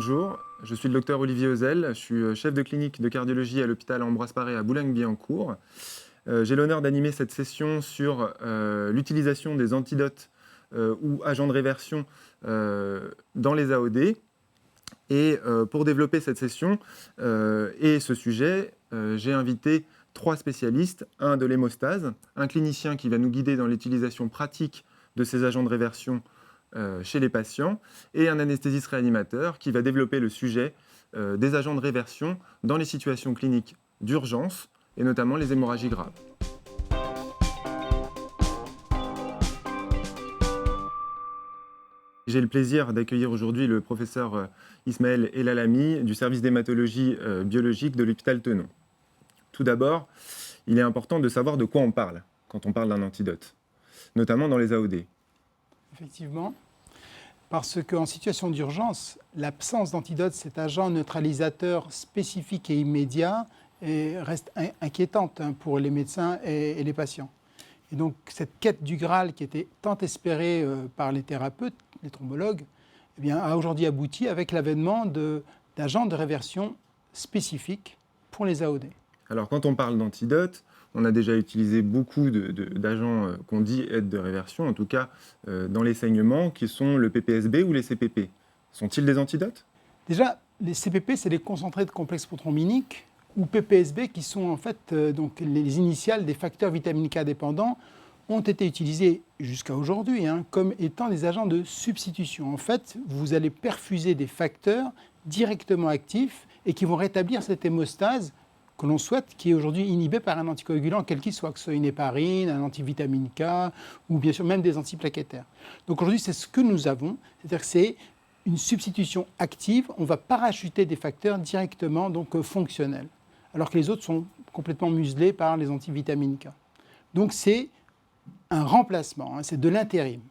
Bonjour, je suis le docteur Olivier Ozel, je suis chef de clinique de cardiologie à l'hôpital Ambroise Paré à Boulogne-Billancourt. J'ai l'honneur d'animer cette session sur l'utilisation des antidotes ou agents de réversion dans les AOD. Et pour développer cette session et ce sujet, j'ai invité 3 spécialistes, un de l'hémostase, un clinicien qui va nous guider dans l'utilisation pratique de ces agents de réversion chez les patients, et un anesthésiste réanimateur qui va développer le sujet des agents de réversion dans les situations cliniques d'urgence, et notamment les hémorragies graves. J'ai le plaisir d'accueillir aujourd'hui le professeur Ismaël Elalami du service d'hématologie biologique de l'hôpital Tenon. Tout d'abord, il est important de savoir de quoi on parle quand on parle d'un antidote, notamment dans les AOD. Effectivement, parce qu'en situation d'urgence, l'absence d'antidote, cet agent neutralisateur spécifique et immédiat, reste inquiétante pour les médecins et les patients. Et donc cette quête du Graal qui était tant espérée par les thérapeutes, les thrombologues, eh bien, a aujourd'hui abouti avec l'avènement d'agents de réversion spécifiques pour les AOD. Alors quand on parle d'antidote, on a déjà utilisé beaucoup d'agents qu'on dit aide de réversion, en tout cas dans les saignements, qui sont le PPSB ou les CPP. Sont-ils des antidotes ? Déjà, les CPP, c'est les concentrés de complexe prothrombinique, ou PPSB, qui sont en fait donc les initiales des facteurs vitamine K dépendants, ont été utilisés jusqu'à aujourd'hui comme étant des agents de substitution. En fait, vous allez perfuser des facteurs directement actifs et qui vont rétablir cette hémostase que l'on souhaite, qui est aujourd'hui inhibée par un anticoagulant, quel qu'il soit, que ce soit une héparine, un antivitamine K, ou bien sûr même des antiplaquettaires. Donc aujourd'hui, c'est ce que nous avons, c'est-à-dire que c'est une substitution active, on va parachuter des facteurs directement donc, fonctionnels, alors que les autres sont complètement muselés par les antivitamines K. Donc c'est un remplacement, c'est de l'intérim.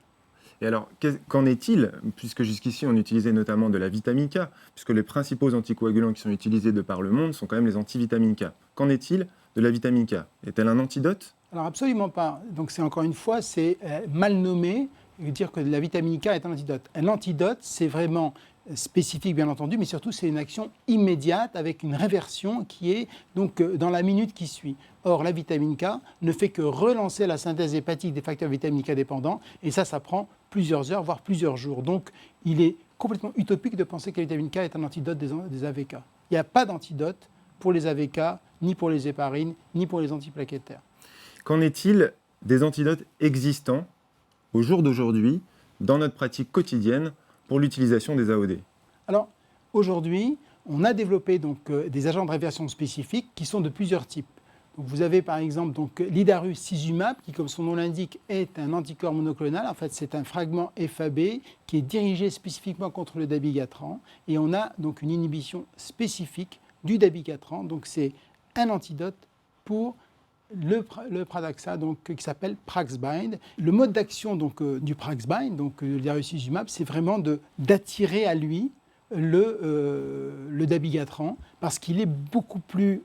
Et alors, qu'en est-il, puisque jusqu'ici on utilisait notamment de la vitamine K, puisque les principaux anticoagulants qui sont utilisés de par le monde sont quand même les antivitamines K. Qu'en est-il de la vitamine K ? Est-elle un antidote ? Alors absolument pas. Donc c'est encore une fois, c'est mal nommé, dire que la vitamine K est un antidote. Un antidote, c'est vraiment spécifique bien entendu, mais surtout c'est une action immédiate avec une réversion qui est donc dans la minute qui suit. Or, la vitamine K ne fait que relancer la synthèse hépatique des facteurs vitamine K dépendants, et ça prend plusieurs heures, voire plusieurs jours. Donc, il est complètement utopique de penser que la vitamine K est un antidote des AVK. Il n'y a pas d'antidote pour les AVK, ni pour les héparines, ni pour les antiplaquettaires. Qu'en est-il des antidotes existants au jour d'aujourd'hui dans notre pratique quotidienne pour l'utilisation des AOD ? Alors, aujourd'hui, on a développé donc, des agents de réversion spécifiques qui sont de plusieurs types. Donc, vous avez par exemple donc, l'idarusizumab, qui, comme son nom l'indique, est un anticorps monoclonal. En fait, c'est un fragment FAB qui est dirigé spécifiquement contre le dabigatran. Et on a donc une inhibition spécifique du dabigatran. Donc, c'est un antidote pour le Pradaxa, donc, qui s'appelle Praxbind. Le mode d'action donc, du Praxbind, donc l'idarusizumab, c'est vraiment d'attirer à lui le dabigatran parce qu'il est beaucoup plus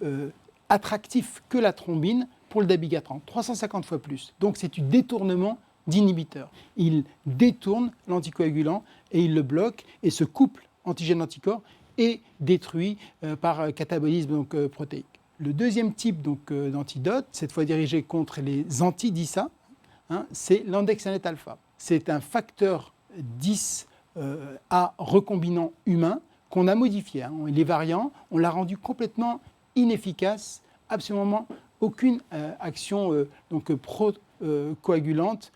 attractif que la thrombine pour le dabigatran, 350 fois plus. Donc c'est du détournement d'inhibiteur. Il détourne l'anticoagulant et il le bloque, et ce couple antigène-anticorps est détruit par catabolisme donc, protéique. Le deuxième type donc, d'antidote, cette fois dirigé contre les anti-DISA, c'est l'andexanet alpha. C'est un facteur 10 A recombinant humain qu'on a modifié. Les variants, on l'a rendu complètement inefficace, absolument aucune action coagulante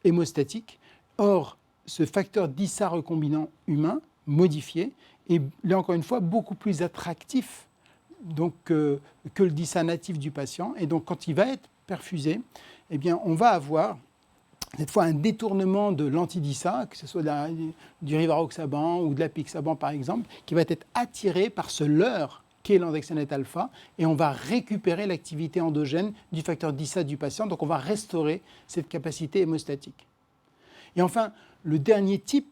hémostatique. Or, ce facteur 10A recombinant humain modifié est, là encore une fois, beaucoup plus attractif donc, que le 10A natif du patient. Et donc, quand il va être perfusé, eh bien, on va avoir cette fois un détournement de l'anti-DISA, que ce soit du rivaroxaban ou de l'apixaban par exemple, qui va être attiré par ce leurre qu'est l'andexanet alpha, et on va récupérer l'activité endogène du facteur 10A du patient, donc on va restaurer cette capacité hémostatique. Et enfin, le dernier type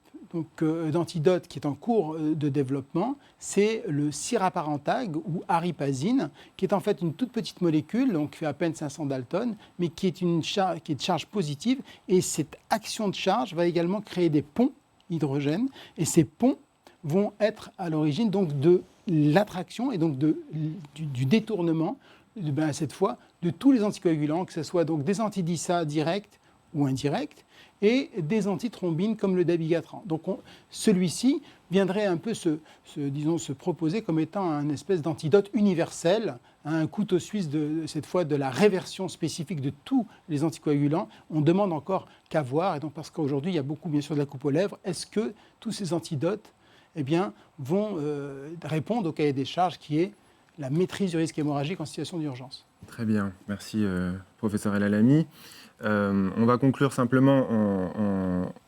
d'antidote qui est en cours de développement, c'est le siraparantag ou aripazine, qui est en fait une toute petite molécule, donc qui fait à peine 500 Dalton, mais qui est de charge positive, et cette action de charge va également créer des ponts hydrogène, et ces ponts vont être à l'origine donc de l'attraction et donc du détournement, cette fois, de tous les anticoagulants, que ce soit donc des anti-DISA directs ou indirects, et des antithrombines comme le dabigatran. Donc celui-ci viendrait un peu se proposer comme étant un espèce d'antidote universel, un couteau suisse cette fois de la réversion spécifique de tous les anticoagulants. On demande encore qu'à voir, et donc parce qu'aujourd'hui il y a beaucoup bien sûr de la coupe aux lèvres, est-ce que tous ces antidotes vont répondre au cahier des charges qui est la maîtrise du risque hémorragique en situation d'urgence. Très bien, merci professeur El Alami. On va conclure simplement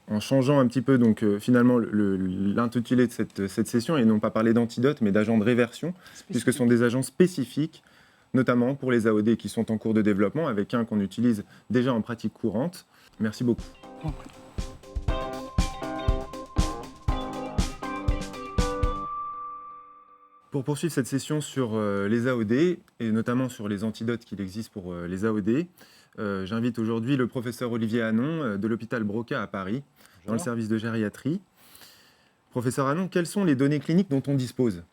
en changeant un petit peu donc, finalement l'intitulé de cette session et non pas parler d'antidote mais d'agents de réversion, puisque ce sont des agents spécifiques, notamment pour les AOD qui sont en cours de développement, avec un qu'on utilise déjà en pratique courante. Merci beaucoup. Pour poursuivre cette session sur les AOD, et notamment sur les antidotes qu'il existe pour les AOD, j'invite aujourd'hui le professeur Olivier Hanon de l'hôpital Broca à Paris, dans le service de gériatrie. Professeur Hanon, quelles sont les données cliniques dont on dispose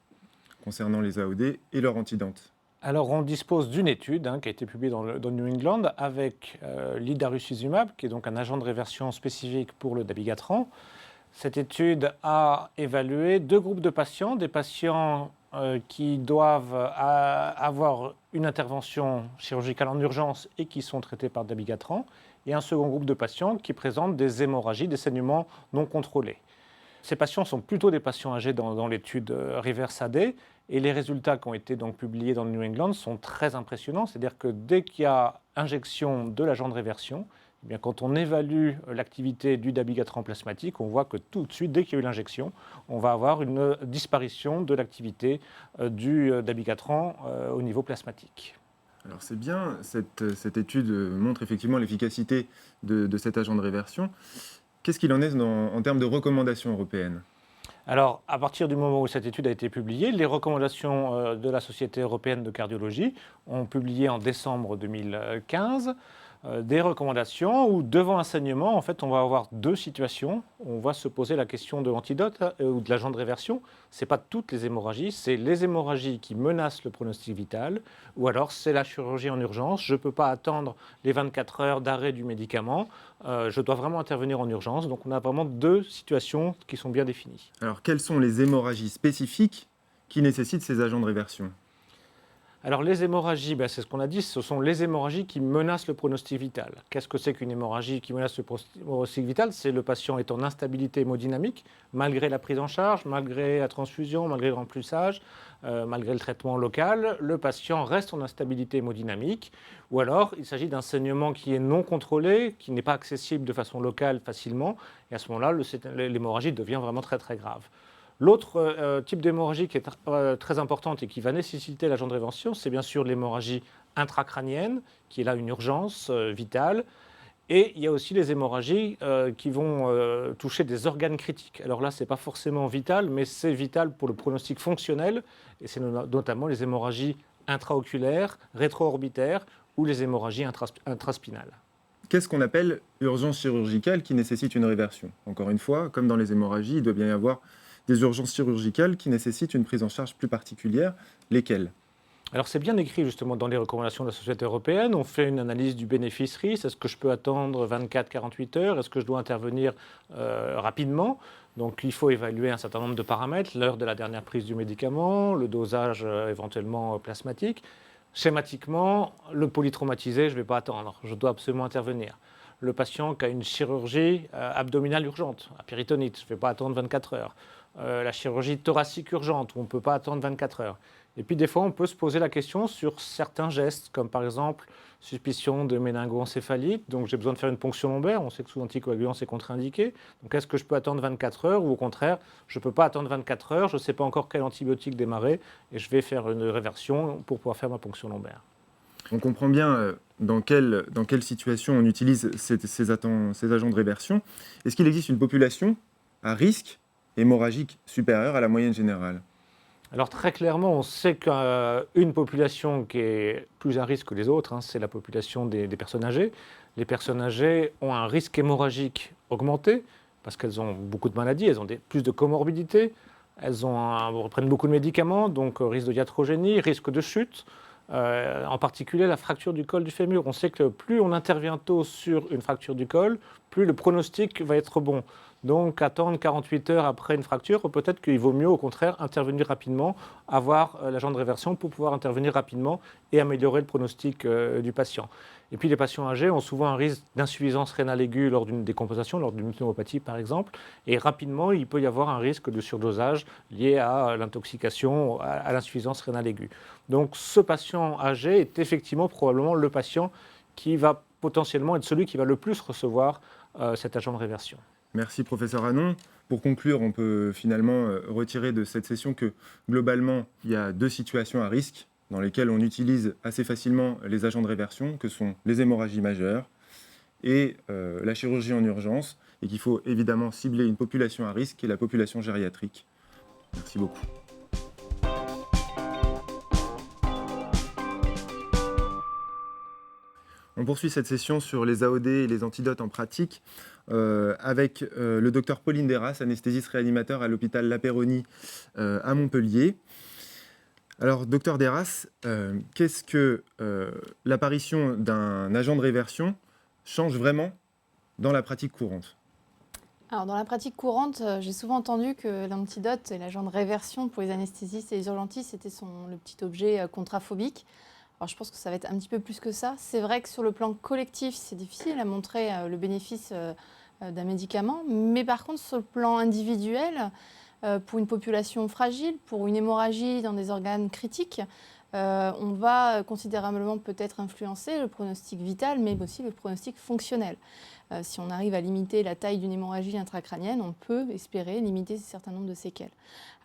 concernant les AOD et leurs antidotes? Alors, on dispose d'une étude qui a été publiée dans New England avec l'idarucizumab, qui est donc un agent de réversion spécifique pour le dabigatran. Cette étude a évalué 2 groupes de patients, des patients qui doivent avoir une intervention chirurgicale en urgence et qui sont traités par dabigatran, et un second groupe de patients qui présentent des hémorragies, des saignements non contrôlés. Ces patients sont plutôt des patients âgés dans l'étude REVERSE-AD, et les résultats qui ont été donc publiés dans le New England sont très impressionnants, c'est-à-dire que dès qu'il y a injection de l'agent de réversion, eh bien, quand on évalue l'activité du dabigatran plasmatique, on voit que tout de suite, dès qu'il y a eu l'injection, on va avoir une disparition de l'activité du dabigatran au niveau plasmatique. Alors c'est bien, cette étude montre effectivement l'efficacité de cet agent de réversion. Qu'est-ce qu'il en est en termes de recommandations européennes? Alors, à partir du moment où cette étude a été publiée, les recommandations de la Société européenne de cardiologie ont publié en décembre 2015 des recommandations où, devant un saignement, en fait, on va avoir 2 situations. On va se poser la question de l'antidote ou de l'agent de réversion. Ce n'est pas toutes les hémorragies, c'est les hémorragies qui menacent le pronostic vital, ou alors c'est la chirurgie en urgence. Je ne peux pas attendre les 24 heures d'arrêt du médicament. Je dois vraiment intervenir en urgence. Donc on a vraiment 2 situations qui sont bien définies. Alors quelles sont les hémorragies spécifiques qui nécessitent ces agents de réversion? Alors les hémorragies, c'est ce qu'on a dit, ce sont les hémorragies qui menacent le pronostic vital. Qu'est-ce que c'est qu'une hémorragie qui menace le pronostic vital? C'est le patient est en instabilité hémodynamique, malgré la prise en charge, malgré la transfusion, malgré le remplissage, malgré le traitement local, le patient reste en instabilité hémodynamique, ou alors il s'agit d'un saignement qui est non contrôlé, qui n'est pas accessible de façon locale facilement, et à ce moment-là, l'hémorragie devient vraiment très très grave. L'autre type d'hémorragie qui est très importante et qui va nécessiter l'agent de réversion, c'est bien sûr l'hémorragie intracrânienne, qui est là une urgence vitale. Et il y a aussi les hémorragies qui vont toucher des organes critiques. Alors là, ce n'est pas forcément vital, mais c'est vital pour le pronostic fonctionnel. Et c'est notamment les hémorragies intraoculaires, rétro-orbitaires ou les hémorragies intraspinales. Qu'est-ce qu'on appelle urgence chirurgicale qui nécessite une réversion? Encore une fois, comme dans les hémorragies, il doit bien y avoir des urgences chirurgicales qui nécessitent une prise en charge plus particulière. Lesquelles? Alors c'est bien écrit justement dans les recommandations de la Société européenne. On fait une analyse du bénéfice-risque. Est-ce que je peux attendre 24-48 heures? Est-ce que je dois intervenir rapidement? Donc il faut évaluer un certain nombre de paramètres, l'heure de la dernière prise du médicament, le dosage éventuellement plasmatique. Schématiquement, le polytraumatisé, je ne vais pas attendre. Je dois absolument intervenir. Le patient qui a une chirurgie abdominale urgente, à péritonite, je ne vais pas attendre 24 heures. La chirurgie thoracique urgente, où on ne peut pas attendre 24 heures. Et puis des fois, on peut se poser la question sur certains gestes, comme par exemple suspicion de méningoencéphalite, donc j'ai besoin de faire une ponction lombaire, on sait que sous anticoagulant c'est contre-indiqué, donc est-ce que je peux attendre 24 heures ou au contraire, je ne peux pas attendre 24 heures, je ne sais pas encore quel antibiotique démarrer et je vais faire une réversion pour pouvoir faire ma ponction lombaire. On comprend bien dans quelle situation on utilise ces agents de réversion. Est-ce qu'il existe une population à risque hémorragique supérieure à la moyenne générale? Alors très clairement, on sait qu'une population qui est plus à risque que les autres, c'est la population des personnes âgées. Les personnes âgées ont un risque hémorragique augmenté parce qu'elles ont beaucoup de maladies, elles ont plus de comorbidités. elles prennent beaucoup de médicaments, donc risque de iatrogénie, risque de chute. En particulier la fracture du col du fémur. On sait que plus on intervient tôt sur une fracture du col, plus le pronostic va être bon. Donc attendre 48 heures après une fracture, peut-être qu'il vaut mieux au contraire intervenir rapidement, avoir l'agent de réversion pour pouvoir intervenir rapidement et améliorer le pronostic du patient. Et puis les patients âgés ont souvent un risque d'insuffisance rénale aiguë lors d'une décompensation, lors d'une pneumopathie par exemple, et rapidement il peut y avoir un risque de surdosage lié à l'intoxication, à l'insuffisance rénale aiguë. Donc ce patient âgé est effectivement probablement le patient qui va potentiellement être celui qui va le plus recevoir cet agent de réversion. Merci professeur Hanon. Pour conclure, on peut finalement retirer de cette session que globalement, il y a 2 situations à risque dans lesquelles on utilise assez facilement les agents de réversion, que sont les hémorragies majeures et la chirurgie en urgence, et qu'il faut évidemment cibler une population à risque, qui est la population gériatrique. Merci beaucoup. On poursuit cette session sur les AOD et les antidotes en pratique avec le docteur Pauline Derras, anesthésiste réanimateur à l'hôpital La Péronie à Montpellier. Alors, docteur Derras, qu'est-ce que l'apparition d'un agent de réversion change vraiment dans la pratique courante ? Alors, dans la pratique courante, j'ai souvent entendu que l'antidote et l'agent de réversion pour les anesthésistes et les urgentistes, c'était le petit objet contraphobique. Alors, je pense que ça va être un petit peu plus que ça. C'est vrai que sur le plan collectif, c'est difficile à montrer le bénéfice d'un médicament. Mais par contre, sur le plan individuel, pour une population fragile, pour une hémorragie dans des organes critiques, on va considérablement peut-être influencer le pronostic vital, mais aussi le pronostic fonctionnel. Si on arrive à limiter la taille d'une hémorragie intracrânienne, on peut espérer limiter un certain nombre de séquelles.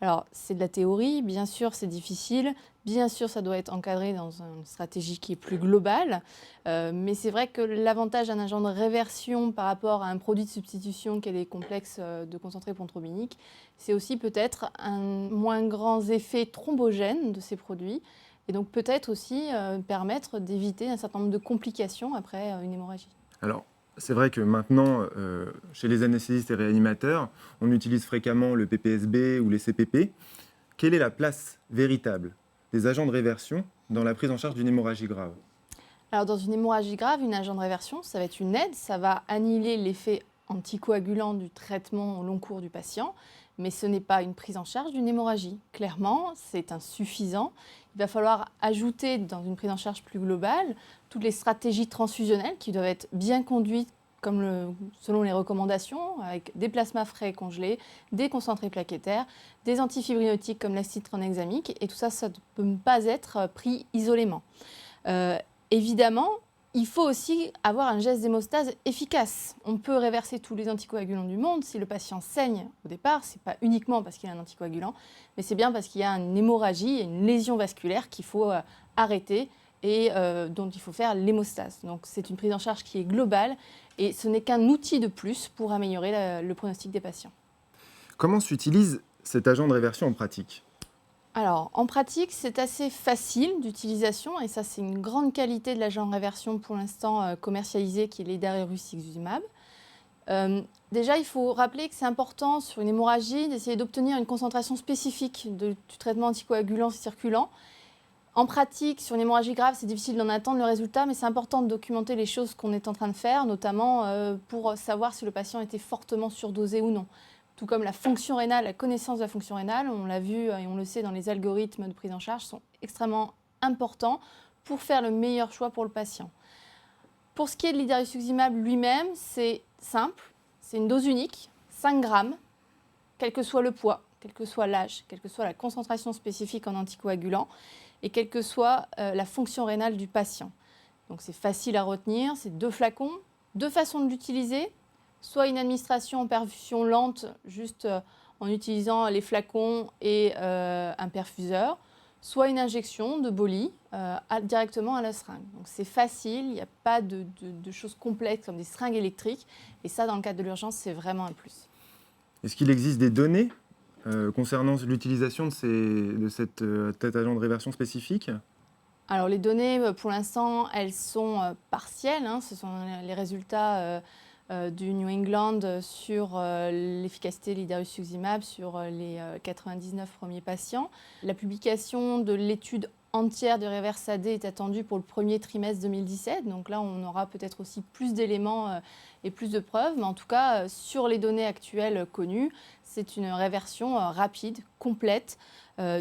Alors, c'est de la théorie, bien sûr, c'est difficile, bien sûr, ça doit être encadré dans une stratégie qui est plus globale, mais c'est vrai que l'avantage d'un agent de réversion par rapport à un produit de substitution qui est les complexes de concentré pontrobinique, c'est aussi peut-être un moins grand effet thrombogène de ces produits, et donc peut-être aussi permettre d'éviter un certain nombre de complications après une hémorragie. Alors, c'est vrai que maintenant, chez les anesthésistes et réanimateurs, on utilise fréquemment le PPSB ou les CPP. Quelle est la place véritable des agents de réversion dans la prise en charge d'une hémorragie grave ? Alors, dans une hémorragie grave, une agent de réversion, ça va être une aide, ça va annihiler l'effet anticoagulant du traitement au long cours du patient, mais ce n'est pas une prise en charge d'une hémorragie. Clairement, c'est insuffisant. Il va falloir ajouter dans une prise en charge plus globale toutes les stratégies transfusionnelles qui doivent être bien conduites selon les recommandations, avec des plasmas frais congelés, des concentrés plaquettaires, des antifibrinotiques comme l'acide tranexamique, et tout ça, ça ne peut pas être pris isolément. Évidemment, il faut aussi avoir un geste d'hémostase efficace. On peut réverser tous les anticoagulants du monde. Si le patient saigne au départ, ce n'est pas uniquement parce qu'il y a un anticoagulant, mais c'est bien parce qu'il y a une hémorragie et une lésion vasculaire qu'il faut arrêter et dont il faut faire l'hémostase. Donc c'est une prise en charge qui est globale et ce n'est qu'un outil de plus pour améliorer le pronostic des patients. Comment s'utilise cet agent de réversion en pratique ? Alors, en pratique, c'est assez facile d'utilisation et ça, c'est une grande qualité de l'agent de réversion pour l'instant commercialisé qui est l'Idarus-Ixuzumab. Déjà, il faut rappeler que c'est important sur une hémorragie d'essayer d'obtenir une concentration spécifique du traitement anticoagulant circulant. En pratique, sur une hémorragie grave, c'est difficile d'en attendre le résultat, mais c'est important de documenter les choses qu'on est en train de faire, notamment pour savoir si le patient était fortement surdosé ou non. Tout comme la fonction rénale, la connaissance de la fonction rénale, on l'a vu et on le sait dans les algorithmes de prise en charge, sont extrêmement importants pour faire le meilleur choix pour le patient. Pour ce qui est de l'Idarus-Ixuzumab lui-même, c'est simple, c'est une dose unique, 5 grammes, quel que soit le poids, quel que soit l'âge, quelle que soit la concentration spécifique en anticoagulant et quelle que soit la fonction rénale du patient. Donc c'est facile à retenir, c'est 2 flacons, 2 façons de l'utiliser. Soit une administration en perfusion lente, juste en utilisant les flacons et un perfuseur, soit une injection de Bolie directement à la seringue. Donc c'est facile, il n'y a pas de choses complexes comme des seringues électriques. Et ça, dans le cadre de l'urgence, c'est vraiment un plus. Est-ce qu'il existe des données concernant l'utilisation de cet agent de réversion spécifique ? Alors les données, pour l'instant, elles sont partielles. Ce sont les résultats du New England sur l'efficacité de l'idarucizumab sur les 99 premiers patients. La publication de l'étude entière de REVERSE-AD est attendue pour le premier trimestre 2017. Donc là, on aura peut-être aussi plus d'éléments et plus de preuves. Mais en tout cas, sur les données actuelles connues, c'est une réversion rapide, complète,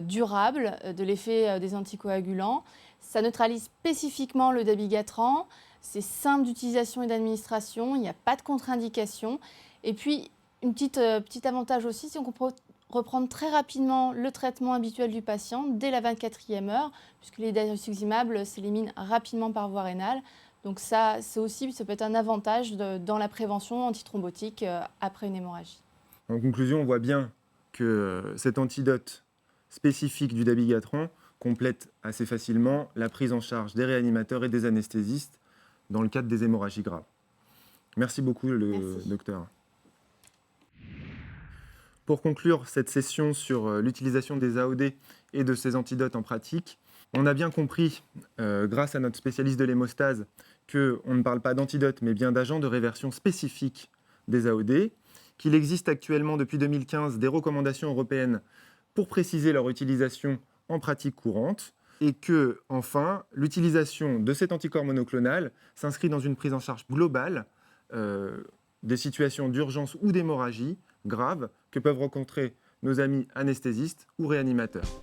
durable de l'effet des anticoagulants. Ça neutralise spécifiquement le dabigatran. C'est simple d'utilisation et d'administration. Il n'y a pas de contre-indication. Et puis, un petit avantage aussi, c'est qu'on peut reprendre très rapidement le traitement habituel du patient dès la 24e heure, puisque l'idarucizumab s'élimine rapidement par voie rénale. Donc ça peut être un avantage dans la prévention antithrombotique après une hémorragie. En conclusion, on voit bien que cet antidote spécifique du dabigatran complète assez facilement la prise en charge des réanimateurs et des anesthésistes dans le cadre des hémorragies graves. Merci beaucoup, Merci. docteur. Pour conclure cette session sur l'utilisation des AOD et de ces antidotes en pratique, on a bien compris, grâce à notre spécialiste de l'hémostase, qu'on ne parle pas d'antidotes, mais bien d'agents de réversion spécifiques des AOD, qu'il existe actuellement depuis 2015 des recommandations européennes pour préciser leur utilisation en pratique courante, et que, enfin, l'utilisation de cet anticorps monoclonal s'inscrit dans une prise en charge globale des situations d'urgence ou d'hémorragie graves que peuvent rencontrer nos amis anesthésistes ou réanimateurs.